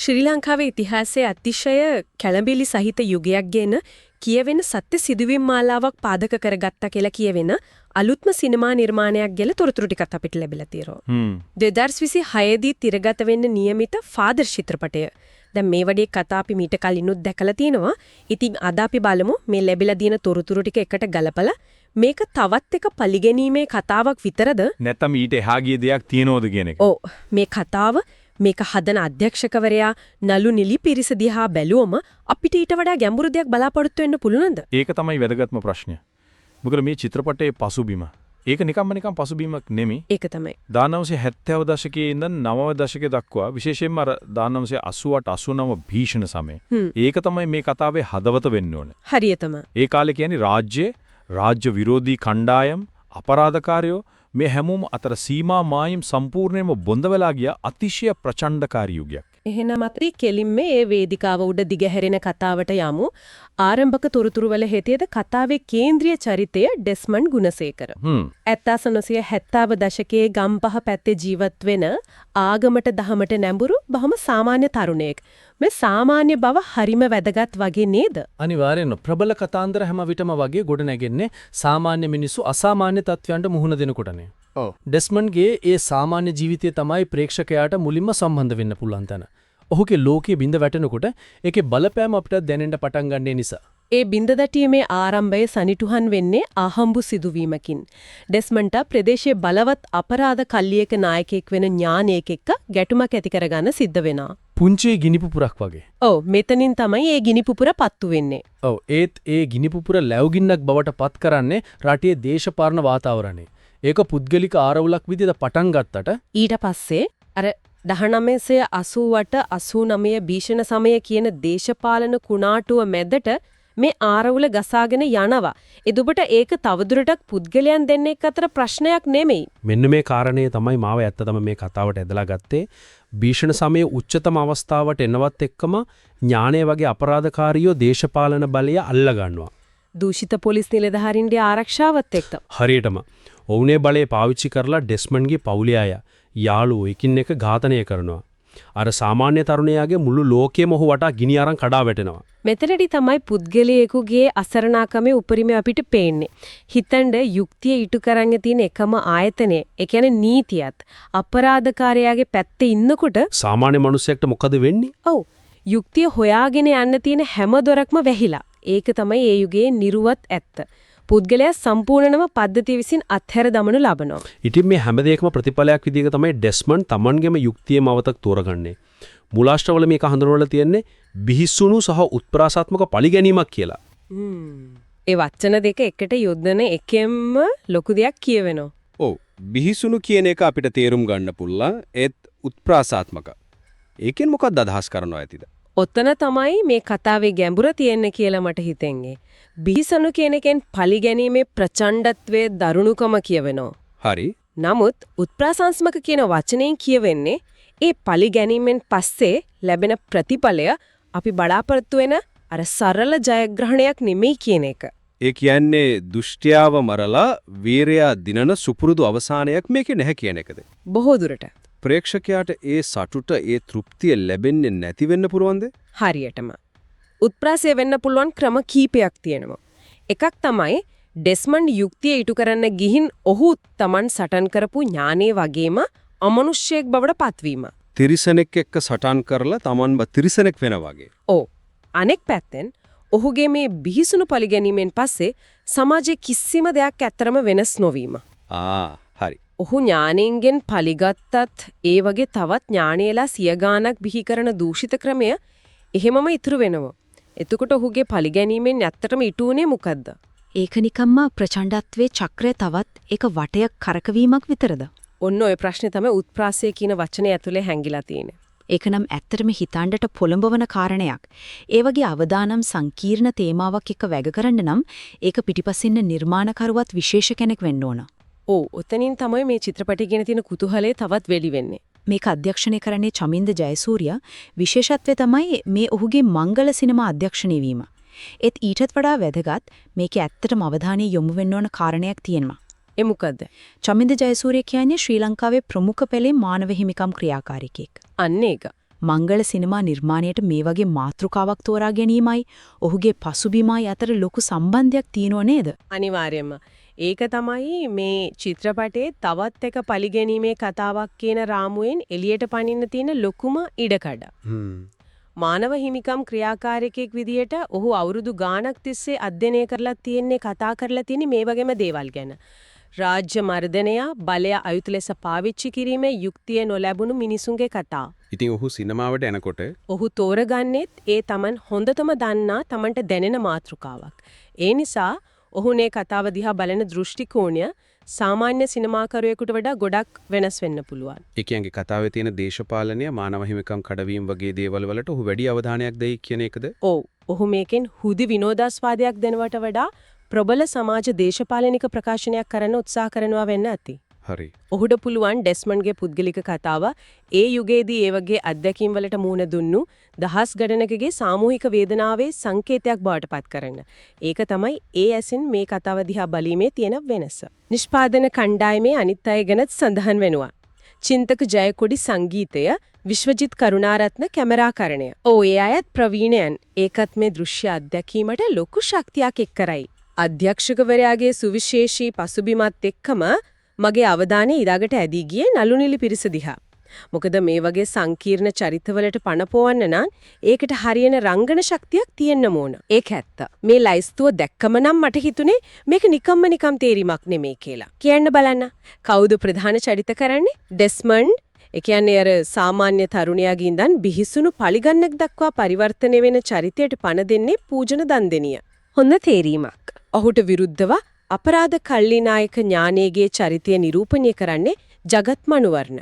ශ්‍රී ලංකාවේ ඉතිහාසයේ අතිශය කැළඹිලි සහිත යුගයක් ගෙන කියවෙන සත්‍ය සිදුවීම් මාලාවක් පාදක කරගත්තා කියලා කියවෙන අලුත්ම සිනමා නිර්මාණයක් ගැන තොරතුරු ටිකක් අපිට ලැබිලා තියෙනවා. 2026 දී තිරගත වෙන්න නියමිත ෆාදර් චිත්‍රපටය. දැන් මේ වගේ කතා අපි මීට කලිනුත් දැකලා තියෙනවා. ඉතින් අද අපි බලමු මේ ලැබිලා දින තොරතුරු ටික එකට ගලපලා මේක තවත් එක පරිගැනීමේ කතාවක් විතරද නැත්නම් ඊට එහා ගිය දෙයක් තියෙනවද කියන එක. ඔව් මේ කතාව මේක හදන අධ්‍යක්ෂකවරයා නලු නිලි පිරිස දිහා බැලුවම අපිට ඊට වඩා ගැඹුරු දෙයක් බලාපොරොත්තු වෙන්න පුළුවන්ද? ඒක තමයි වැදගත්ම ප්‍රශ්නය. මොකද මේ චිත්‍රපටයේ පසුබිම ඒක නිකන් පසුබිමක් නෙමෙයි. ඒක තමයි. 1970 දශකයේ ඉඳන් 90 දශකයේ දක්වා විශේෂයෙන්ම අර 1988 89 භීෂණ සමය. ඒක තමයි මේ කතාවේ හදවත වෙන්න ඕනේ. හරියටම. ඒ කාලේ කියන්නේ රාජ්‍ය විරෝධී කණ්ඩායම් අපරාධකාරයෝ මේ හැමෝම අතර සීමා මායිම් සම්පූර්ණයෙන්ම බොඳ වෙලා ගිය අතිශය ප්‍රචණ්ඩකාරී යුගයක්. එහෙනම් අපි කෙලින්ම මේ වේදිකාව උඩ දිගහැරෙන කතාවට යමු. ආරම්භක තොරතුරු වල හිටියද කතාවේ කේන්ද්‍රීය චරිතය ඩෙස්මන්ඩ් ගුණසේකර. 1970 දශකයේ ගම්පහ පැත්තේ ජීවත් වෙන ආගමට දහමට නැඹුරු බොහොම සාමාන්‍ය තරුණයෙක්. මේ සාමාන්‍ය බව හරිම වැදගත් වගේ නේද? අනිවාර්යෙන්ම ප්‍රබල කතාන්දර හැම විටම වගේ ගොඩ නැගෙන්නේ සාමාන්‍ය මිනිස්සු අසාමාන්‍ය තත්ත්වයන්ට මුහුණ දෙනකොටනේ. ඔව්. ඩෙස්මන්ඩ්ගේ ඒ සාමාන්‍ය ජීවිතය තමයි ප්‍රේක්ෂකයාට මුලින්ම සම්බන්ධ වෙන්න පුළුවන් තැන. ඔහුගේ ලෝකයේ බිඳ වැටෙනකොට ඒකේ බලපෑම අපිට දැනෙන්න පටන් ගන්නේ නිසා. ඒ බිඳ දැටීමේ ආරම්භය සනිටුහන් වෙන්නේ අහම්බු සිදුවීමකින්. ඩෙස්මන්ඩ්ට ප්‍රදේශයේ බලවත් අපරාධ කල්ලියක නායකයෙක් වෙන ඥානයෙක් එක්ක ගැටුමක් ඇති කරගන්න සිද්ධ වෙනවා. පුංචි ගිනිපුපුරක් වගේ. ඔව් මෙතනින් තමයි ඒ ගිනිපුපුර පත්තු වෙන්නේ. ඔව් ඒත් ඒ ගිනිපුපුර ලැබුගින්නක් බවට පත් කරන්නේ රටේ දේශපාලන වාතාවරණය. ඒක පුද්ගලික ආරවුලක් විදිහට පටන් ගත්තට ඊට පස්සේ අර 1988 89 භීෂණ සමය කියන දේශපාලන කුණාටුව මැදට මේ ආරවුල ගසාගෙන යනවා. එදුබට ඒක තවදුරටත් පුද්ගලයන් දෙන්නෙක් අතර ප්‍රශ්නයක් නෙමෙයි. මෙන්න මේ කාරණේ තමයි මාව ඇත්තටම මේ කතාවට ඇදලා ගත්තේ. භීෂණ සමයේ උච්චතම අවස්ථාවට එනවත් එක්කම ඥානය වගේ අපරාධකාරියෝ දේශපාලන බලය අල්ල ගන්නවා. දූෂිත පොලිස් නිලධාරීන්ගේ ආරක්ෂාවත් එක්ක. හරියටම. ඔවුනේ බලය පාවිච්චි කරලා ඩෙස්මන්ඩ්ගේ පවුලේ අය යාළුවෝ එකින් එක ඝාතනය කරනවා. අර සාමාන්‍ය තරුණයාගේ මුළු ලෝකෙම ඔහු වටා ගිනි අරන් කඩා වැටෙනවා. මෙතනදී තමයි පුද්ගලයෙකුගේ අසරණකමේ උපරිම අපිට පේන්නේ. හිතන්න යුක්තිය ඉටු කරන්න තියෙන එකම ආයතනය, ඒ කියන්නේ නීතියත් අපරාධකාරයාගේ පැත්තේ ඉන්නකොට සාමාන්‍ය මිනිසෙක්ට මොකද වෙන්නේ? ඔව්. යුක්තිය හොයාගෙන යන්න තියෙන හැම දොරක්ම වැහිලා. ඒක තමයි ඒ යුගයේ නිර්වත් ඇත්ත. පුද්ගලයා සම්පූර්ණනම පද්ධතිය විසින් අත්හැර දමනු ලබනවා. ඉතින් මේ හැම දෙයකම ප්‍රතිඵලයක් විදිහට තමයි ඩෙස්මන්ඩ් Tamanගෙම යුක්තියම අවතක් තෝරගන්නේ. මුලාශ්‍රවල මේක හඳුන්වලා තියෙන්නේ බිහිසුණු සහ උත්ප්‍රාසාත්මක පරිගැනීමක් කියලා. ඒ වචන දෙක එකට යොදන එකෙන්ම ලොකු දෙයක් කියවෙනවා. ඔව් බිහිසුණු කියන එක අපිට තේරුම් ගන්න පුළුවන්. ඒත් උත්ප්‍රාසාත්මක. ඒකෙන් මොකක්ද අදහස් කරනවා ඇතිද? ඔතන තමයි මේ කතාවේ ගැඹුර තියෙන්නේ කියලා මට හිතෙන්නේ. බිහිසුණු කියන එකෙන් පරිගැනීමේ ප්‍රචණ්ඩත්වයේ දරුණුකම කියවෙනවා. හරි. නමුත් උත්ප්‍රාසාත්මක කියන වචනයෙන් කියවෙන්නේ ඒ පරිගැනීමෙන් පස්සේ ලැබෙන ප්‍රතිඵලය අපි බලාපොරොත්තු වෙන අර සරල ජයග්‍රහණයක් නෙමෙයි කියන එක. ඒ කියන්නේ දුෂ්ටයාව මරලා වීරයා දිනන සුපුරුදු අවසානයක් මේකේ නැහැ කියන එකද? බොහෝ දුරට. ප්‍රේක්ෂකයාට ඒ සතුට ඒ තෘප්තිය ලැබෙන්නේ නැති වෙන්න පුළුවන්ද? හරියටම. උත්ප්‍රාසය වෙන්න පුළුවන් ක්‍රම කීපයක් තියෙනවා. එකක් තමයි ඩෙස්මන්ඩ් යුක්තිය ඉටු කරන්න ගිහින් ඔහු Taman සටන් කරපු ඥානයේ වගේම අමනුෂ්‍යයෙක් බවට පත්වීම. තිරිසනෙක් එක්ක සටන් කරලා Tamanව තිරිසනෙක් වෙනා වගේ. ඔව්. අනෙක් පැත්තෙන් ඔහුගේ මේ බිහිසුණු පරිගැනීමෙන් පස්සේ සමාජයේ කිසිම දෙයක් ඇත්තරම වෙනස් නොවීම. හරි. ඔහු ඥාණයෙන් පලිගත්තත් ඒ වගේ තවත් ඥාණයලා සිය ගාණක් බිහි කරන දූෂිත ක්‍රමය එහෙමම ඉතුරු වෙනවා. එතකොට ඔහුගේ පරිගැනීමෙන් ඇත්තටම ඉටුනේ මොකද්ද? ඒක නිකම්ම ප්‍රචණ්ඩත්වයේ චක්‍රය තවත් ඒක වටයක් කරකවීමක් විතරද? ඔන්න ඔය ප්‍රශ්නේ තමයි උත්ප්‍රාසය කියන වචනේ ඇතුලේ හැංගිලා තියෙන්නේ. ඒක නම් ඇත්තටම හිතන්නට පොළඹවන කාරණයක්. ඒ වගේ අවදානම් සංකීර්ණ තේමාවක් එක්ක වැග කරන්න නම් ඒක පිටිපස්සින්න නිර්මාණකරුවත් විශේෂ කෙනෙක් වෙන්න ඕන. ඔව් ඔතනින් තමයි මේ චිත්‍රපටය ගැන තියෙන කුතුහලය තවත් වැඩි වෙන්නේ. මේක අධ්‍යක්ෂණය කරන්නේ චමින්ද ජයසූරිය. විශේෂත්වය තමයි මේ ඔහුගේ මංගල සිනමා අධ්‍යක්ෂණය වීම. ඒත් ඊටත් වඩා වැදගත් මේකේ ඇත්තටම අවධානය යොමු වෙන්න ඕන කාරණයක් තියෙනවා. ඒ මොකද්ද? චමින්ද ජයසූරිය කියන්නේ ශ්‍රී ලංකාවේ ප්‍රමුඛ පෙළේ මානව හිමිකම් ක්‍රියාකාරිකයෙක්. අන්න ඒක. මංගල සිනමා නිර්මාණයට මේ වගේ මාතෘකාවක් තෝරා ගැනීමයි ඔහුගේ පසුබිමයි අතර ලොකු සම්බන්ධයක් තියෙනව නේද? අනිවාර්යයෙන්ම. ඒක තමයි මේ චිත්‍රපටයේ තවත් එක පරිගැනීමේ කතාවක් කියන රාමුවෙන් එළියට පනින්න තියෙන ලොකුම ඉඩකඩ. මානව හිමිකම් ක්‍රියාකාරකයෙක් විදියට ඔහු අවුරුදු ගාණක් තිස්සේ අධ්‍යයනය කරලා තියෙන්නේ කතා කරලා තියෙන්නේ මේ වගේම දේවල් ගැන. රාජ්‍ය මර්ධනය, බලය අයුතු ලෙස පාවිච්චි කිරීමේ යුක්තිය නොලැබුණු මිනිසුන්ගේ කතා. ඉතින් ඔහු සිනමාවට එනකොට ඔහු තෝරගන්නෙත් ඒ Taman හොඳටම දන්නා Tamanට දැනෙන මාතෘකාවක්. ඒ නිසා ඔහුනේ කතාව දිහා බලන දෘෂ්ටි කෝණය සාමාන්‍ය සිනමාකරුවෙකුට වඩා ගොඩක් වෙනස් වෙන්න පුළුවන්. ඒ කියන්නේ කතාවේ තියෙන දේශපාලනය මානව හිමිකම් කඩවීම වගේ දේවල් වලට ඔහු වැඩි අවධානයක් දෙයි කියන එකද? ඔව්. ඔහු මේකෙන් හුදි විනෝදාස්වාදයක් දෙනවට වඩා ප්‍රබල සමාජ දේශපාලනික ප්‍රකාශනයක් කරන්න උත්සාහ කරනවා වෙන්න ඇති. හරි. ඔහුට පුළුවන් ඩෙස්මන්ඩ්ගේ පුද්ගලික කතාව ඒ යුගයේදී ඒ වගේ අත්දැකීම් වලට මුහුණ දුන්නු දහස් ගණනකගේ සාමූහික වේදනාවේ සංකේතයක් බවට පත් කරන්න. ඒක තමයි ඒ ඇසින් මේ කතාව දිහා බැලීමේ තියෙන වෙනස. නිෂ්පාදන කණ්ඩායමේ අනිත් අය ගැනත් සඳහන් වෙනවා. චින්තක ජයකොඩි සංගීතය, විශ්වජිත් කරුණාරත්න කැමරාකරණය. ඒ අයත් ප්‍රවීණයන්. ඒකත් මේ දෘශ්‍ය අත්දැකීමට ලොකු ශක්තියක් එක් කරයි. අධ්‍යක්ෂකවරයාගේ සුවිශේෂී පසුබිමත් එක්කම මගේ අවධානය ඊළඟට ඇදී ගියේ නළුනිලි පිරිස දිහා. මොකද මේ වගේ සංකීර්ණ චරිතවලට පණපවන්න නම් ඒකට හරියන රංගන ශක්තියක් තියෙන්න ඕන. ඒක ඇත්ත. මේ ලයිස්තුව දැක්කම නම් මට හිතුනේ මේක නිකම්ම තේරීමක් නෙමෙයි කියලා. කියන්න බලන්න. කවුද ප්‍රධාන චරිත කරන්නේ? ඩෙස්මන්ඩ්. ඒ කියන්නේ අර සාමාන්‍ය තරුණයාගේ ඉඳන් බිහිසුණු පරිගන්නක් දක්වා පරිවර්තනය වෙන චරිතයට පණ දෙන්නේ පූජන දන්දෙනිය. හොඳ තේරීමක්. ඔහුට විරුද්ධව අපරාධ කල්ලිනායක ඥානයේගේ චරිතය නිරූපණය කරන්නේ ජගත් මනුවර්ණ.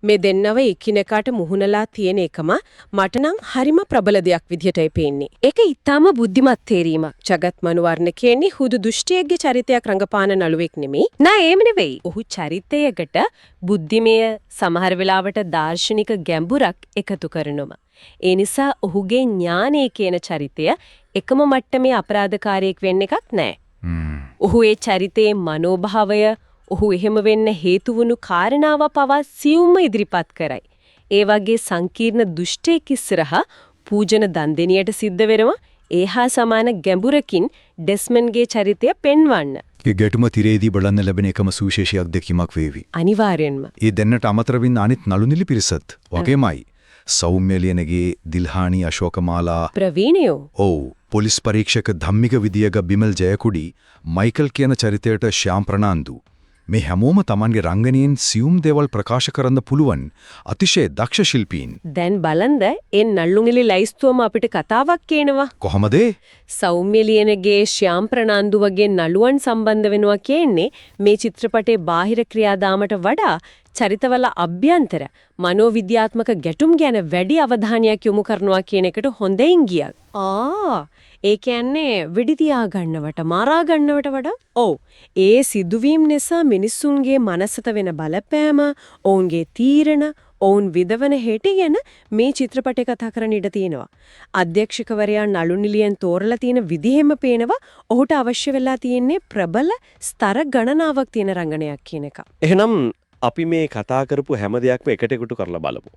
මේ දෙන්නව එකිනෙකාට මුහුණලා තියෙන එකම මට නම් හරිම ප්‍රබල දෙයක් විදිහටයි පේන්නේ. ඒක ඊටාම බුද්ධිමත් තේරීමක්. ජගත් මනුවර්ණ කියන්නේ හුදු දුෂ්ටියෙක්ගේ චරිතයක් රඟපාන නළුවෙක් නෙමෙයි. නෑ ඒම නෙවෙයි. ඔහු චරිතයකට බුද්ධිමය සමහර වෙලාවට දාර්ශනික ගැඹුරක් එකතු කරනවා. ඒ නිසා ඔහුගේ ඥානය කියන චරිතය එකම මට්ටමේ අපරාධකාරයෙක් වෙන්න එකක් නෑ. ඔහු ඒ චරිතයේ මනෝභාවය ඔහු එහෙම වෙන්න හේතු වුණු කාරණාව පවා සියුම්ම ඉදිරිපත් කරයි. ඒ වගේ සංකීර්ණ දුෂ්ටයෙක් ඉස්සරහා පූජන දන්දෙනියට සිද්ධ වෙනවා. ඒහා සමාන ගැඹුරකින් ඩෙස්මන්ඩ්ගේ චරිතය පෙන්වන්න. ඒ ගැටුම තිරේදී බලන්න ලැබෙන එකම සුවිශේෂී අත්දැකීමක් වේවි. අනිවාර්යෙන්ම. ඒ දෙන්නට අමතර වෙන්න අනිත් නළුනිලි පිරිසත් වගේමයි. සෞම්‍ය ලියනගේ දිල්හානි අශෝකමාලා ප්‍රවීණයෝ. ඔව්. පොලිස් පරීක්ෂක ධම්මික විදියක බිමල් ජයකුඩි, මයිකල් කියන චරිතයට ශ්‍යාම් ප්‍රනාන්දු. මේ හැමෝම Tamanගේ රංගනයෙන් සියුම් දේවල් ප්‍රකාශ කරන්න පුළුවන් අතිශය දක්ෂ ශිල්පීන්. දැන් බලන්න ඒ නළුනිලි ලයිස්තුවම අපිට කතාවක් කියනවා. කොහමද? සෞම්‍ය ලියනගේ ශ්‍යාම් ප්‍රනාන්දු වගේ නළුවන් සම්බන්ධ වෙනවා කියන්නේ මේ චිත්‍රපටයේ බාහිර ක්‍රියාදාමට වඩා චරිතවල අභ්‍යන්තර මනෝවිද්‍යාත්මක ගැටුම් ගැන වැඩි අවධානයක් යොමු කරනවා කියන එකට හොඳ ඉංගියක්. ඒ කියන්නේ වෙඩි තියා ගන්නවට මාරා ගන්නවට වඩා ඒ සිදුවීම් නිසා මිනිසුන්ගේ මනසට වෙන බලපෑම, ඔවුන්ගේ තීරණ, ඔවුන් විදවන හැටි ගැන මේ චිත්‍රපටය කතා කරන්න ඉඩ තියෙනවා. අධ්‍යක්ෂකවරයා නළුනිලියෙන් තෝරලා තියෙන විදිහෙම පේනවා ඔහුට අවශ්‍ය වෙලා තියෙන්නේ ප්‍රබල ස්තර ගණනාවක් තියෙන රංගනයක් කියන එක. එහෙනම් අපි මේ කතා කරපු හැම දෙයක්ම එකට එකතු කරලා බලමු.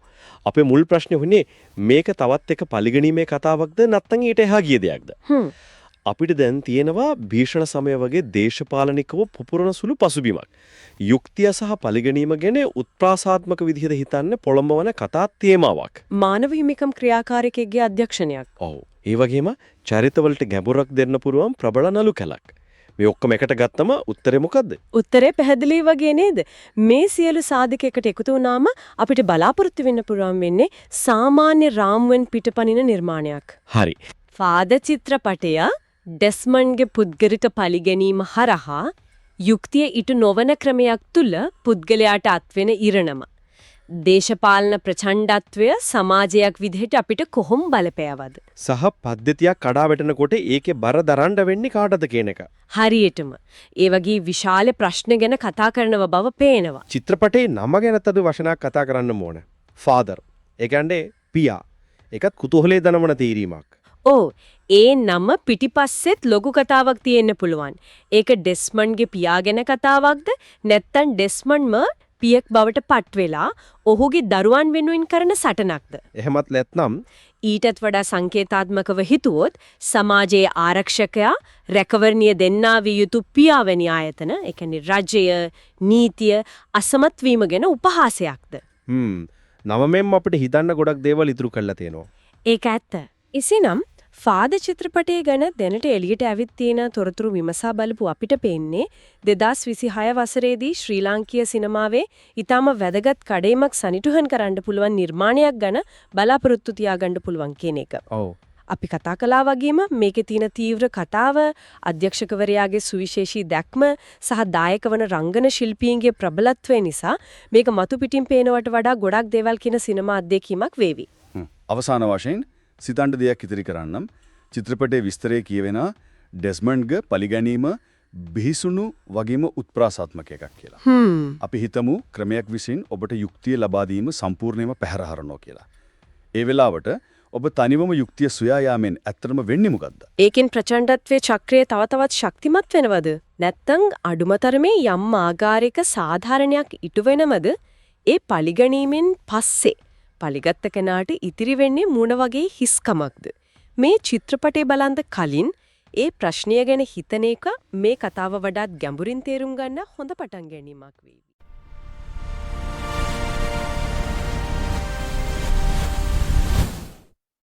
අපේ මුල් ප්‍රශ්නේ වුණේ මේක තවත් එක පරිගණීමේ කතාවක්ද නැත්නම් ඊට එහා ගිය දෙයක්ද? අපිට දැන් තියෙනවා භීෂණ සමය වගේ දේශපාලනිකව පුපුරන සුළු පසුබිමක්. යුක්තිය සහ පරිගණීම ගැන උත්ප්‍රාසාත්මක විදිහට හිතන්න පොළඹවන කතා තේමාවක්. මානව හිමිකම් ක්‍රියාකාරකයෙක්ගේ අධ්‍යක්ෂණයක්. ඔව්. ඒ වගේම චරිතවලට ගැඹුරක් දෙන්න පුරුවන් ප්‍රබල නළු කැලක්. මේ ඔක්කොම එකට ගත්තම උත්තරේ මොකද්ද? උත්තරේ පැහැදිලි වගේ නේද? මේ සියලු සාධක එකට එකතු වුණාම අපිට බලාපොරොත්තු වෙන්න පුළුවන් වෙන්නේ සාමාන්‍ය රාම්වෙන් පිටපනින නිර්මාණයක්. හරි. ෆාදර් චිත්‍රපටය ඩෙස්මන්ඩ්ගේ පුද්ගලික පරිගැනීම හරහා යුක්තිය ඉටු නොවන ක්‍රමයක් තුල පුද්ගලයාට අත්වෙන ඉරණම. දේශපාලන ප්‍රචණ්ඩත්වය සමාජයක් විදිහට අපිට කොහොම බලපෑවද? සහ පද්ධතියක් කඩා වැටෙනකොට ඒකේ බර දරන්න වෙන්නේ කාටද කියන එක. හරියටම. ඒ වගේ විශාල ප්‍රශ්න ගැන කතා කරනව බව පේනවා. චිත්‍රපටයේ නම ගැනත් අද වචනයක් කතා කරන්න ඕන. ෆාදර්. ඒ කියන්නේ පියා. ඒකත් කුතුහලයේ දනවන තීරීමක්. ඒ නම පිටිපස්සෙත් ලොකු කතාවක් තියෙන්න පුළුවන්. ඒක ඩෙස්මන්ඩ්ගේ පියා ගැන කතාවක්ද නැත්නම් ඩෙස්මන්ඩ්ම පියෙක් බවට පත් වෙලා ඔහුගේ දරුවන් වෙනුවෙන් කරන සටනක්ද? එහෙමත් නැත්නම් ඊටත් වඩා සංකේතාත්මකව හිතුවොත් සමාජයේ ආරක්ෂකයා රැකවරණිය දෙන්නා විය යුතු පියාවැනි ආයතන, ඒ කියන්නේ රජය, නීතිය අසමත් වීම ගැන උපහාසයක්ද? නවමෙන් අපිට හිතන්න ගොඩක් දේවල් ඉතුරු කරලා තියෙනවා. ඒක ඇත්ත. එසේනම් ෆාද චිත්‍රපටය ගැන දැනට එළියට ඇවිත් තියෙන තොරතුරු විමසා බලපු අපිට පේන්නේ 2026 වසරේදී ශ්‍රී ලාංකීය සිනමාවේ ඊටම වැදගත් කඩේමක් සනිටුහන් කරන්න පුළුවන් නිර්මාණයක් ගැන බලාපොරොත්තු තියාගන්න පුළුවන් කියන එක. ඔව්. අපි කතා කළා වගේම මේකේ තියෙන තීව්‍ර කතාව, අධ්‍යක්ෂකවරයාගේ සුවිශේෂී දැක්ම සහ දායක වන රංගන ශිල්පීන්ගේ ප්‍රබලත්වය නිසා මේක මතු පිටින් පේනවට වඩා ගොඩක් දේවල් කියන සිනමා අත්දැකීමක් වේවි. අවසාන වශයෙන් සිතන්ඩ දෙයක් ඉතිරි කරන්නම්. චිත්‍රපටයේ විස්තරය කියවෙන ඩෙස්මන්ඩ්ගේ පලිගැනීම බිහිසුණු වගේම උත්ප්‍රාසාත්මක එකක් කියලා. අපි හිතමු ක්‍රමයක් විසින් ඔබට යුක්තිය ලබා දීම සම්පූර්ණයෙන්ම පැහැරහරනවා කියලා. ඒ වෙලාවට ඔබ තනිවම යුක්තිය සොයා යාමෙන් ඇත්තටම වෙන්නේ මොකද්ද? ඒකෙන් ප්‍රචණ්ඩත්වයේ චක්‍රය තව තවත් ශක්තිමත් වෙනවද? නැත්නම් අඩුමතරමේ යම් ආකාරයක සාධාරණයක් ඉටු වෙනවද? ඒ පලිගැනීමෙන් පස්සේ පලිගත්ත කෙනාට ඉතිරි වෙන්නේ මොන වගේ හිස්කමක්ද? මේ චිත්‍රපටය බලන්න කලින් ඒ ප්‍රශ්නය ගැන හිතන එක මේ කතාව වඩාත් ගැඹුරින් තේරුම් ගන්න හොඳ පටන් ගැනීමක් වේවි.